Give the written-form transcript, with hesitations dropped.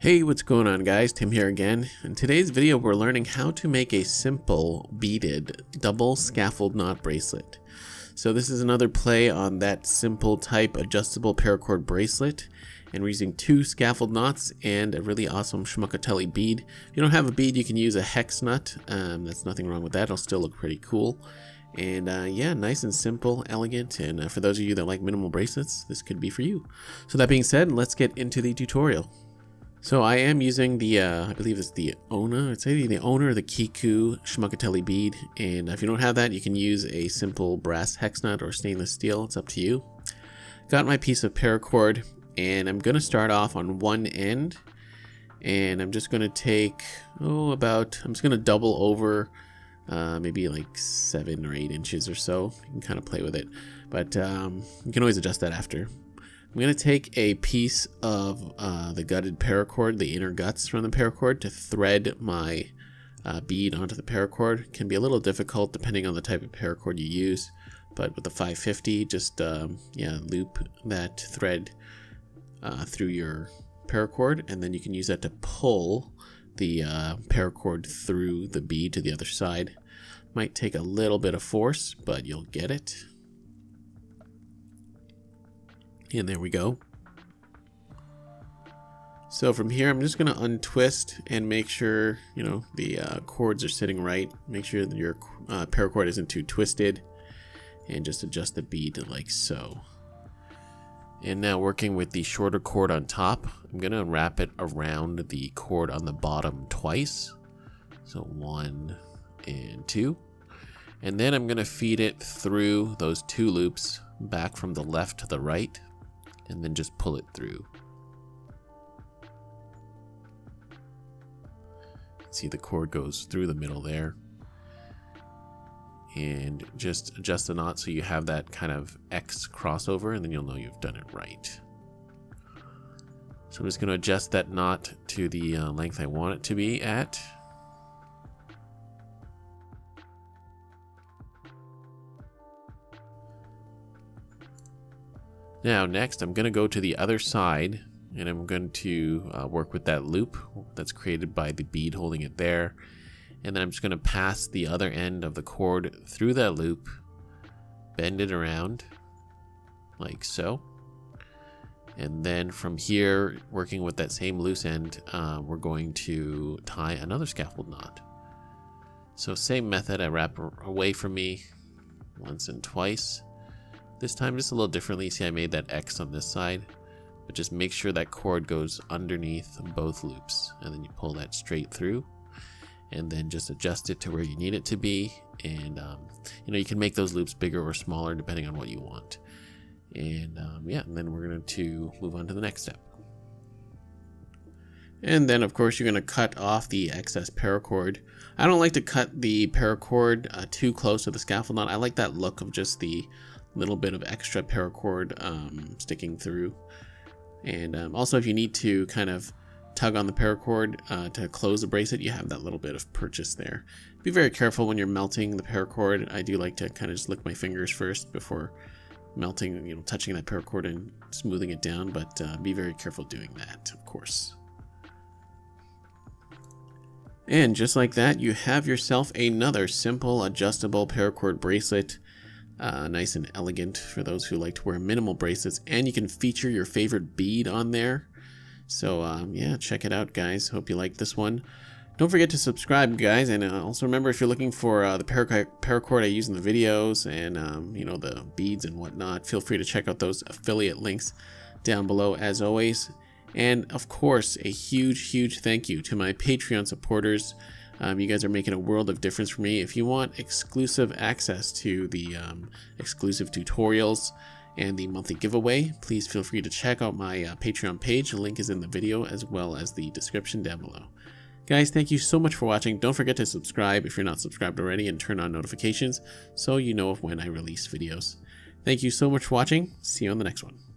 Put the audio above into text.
Hey, what's going on guys? Tim here again. In today's video we're learning how to make a simple beaded double scaffold knot bracelet. So this is another play on that simple type adjustable paracord bracelet, and we're using 2 scaffold knots and a really awesome schmuckatelli bead. If you don't have a bead, you can use a hex nut. That's nothing wrong with that. It'll still look pretty cool. And yeah, nice and simple, elegant, and for those of you that like minimal bracelets, this could be for you. So that being said, let's get into the tutorial. So I am using the, I believe it's the Ona, it's either the Ona or the Kiku schmuckatelli bead, and if you don't have that, you can use a simple brass hex nut or stainless steel, it's up to you. Got my piece of paracord, and I'm going to start off on one end, and I'm just going to take, I'm just going to double over maybe like 7 or 8 inches or so. You can kind of play with it, but you can always adjust that after. I'm going to take a piece of the gutted paracord, the inner guts from the paracord, to thread my bead onto the paracord. It can be a little difficult depending on the type of paracord you use, but with the 550, just loop that thread through your paracord, and then you can use that to pull the paracord through the bead to the other side. Might take a little bit of force, but you'll get it. And there we go. So from here, I'm just going to untwist and make sure, the cords are sitting right. Make sure that your paracord isn't too twisted, and just adjust the bead like so. And now working with the shorter cord on top, I'm going to wrap it around the cord on the bottom twice. So 1 and 2. And then I'm going to feed it through those 2 loops back from the left to the right, and then just pull it through. See, the cord goes through the middle there. And just adjust the knot so you have that kind of X crossover, and then you'll know you've done it right. So I'm just going to adjust that knot to the length I want it to be at. Now next, I'm going to go to the other side, and I'm going to work with that loop that's created by the bead holding it there. And then I'm just going to pass the other end of the cord through that loop, bend it around like so. And then from here, working with that same loose end, we're going to tie another scaffold knot. So same method, I wrap away from me once and twice. This time just a little differently. See, I made that X on this side, but just make sure that cord goes underneath both loops, and then you pull that straight through, and then just adjust it to where you need it to be. And you can make those loops bigger or smaller depending on what you want. And yeah, and then we're going to move on to the next step. And then of course you're going to cut off the excess paracord. I don't like to cut the paracord too close to the scaffold knot. I like that look of just the little bit of extra paracord sticking through. And also, if you need to kind of tug on the paracord to close the bracelet, you have that little bit of purchase there. Be very careful when you're melting the paracord. I do like to kind of just lick my fingers first before melting, touching that paracord and smoothing it down, but be very careful doing that, of course. And just like that, you have yourself another simple adjustable paracord bracelet. Nice and elegant for those who like to wear minimal bracelets, and you can feature your favorite bead on there. So yeah, check it out guys. Hope you like this one. Don't forget to subscribe guys, and also remember, if you're looking for the paracord I use in the videos, and the beads and whatnot, feel free to check out those affiliate links down below as always. And of course, a huge thank you to my Patreon supporters. You guys are making a world of difference for me. If you want exclusive access to the exclusive tutorials and the monthly giveaway, please feel free to check out my Patreon page. The link is in the video as well as the description down below. Guys, thank you so much for watching. Don't forget to subscribe if you're not subscribed already, and turn on notifications so you know of when I release videos. Thank you so much for watching. See you on the next one.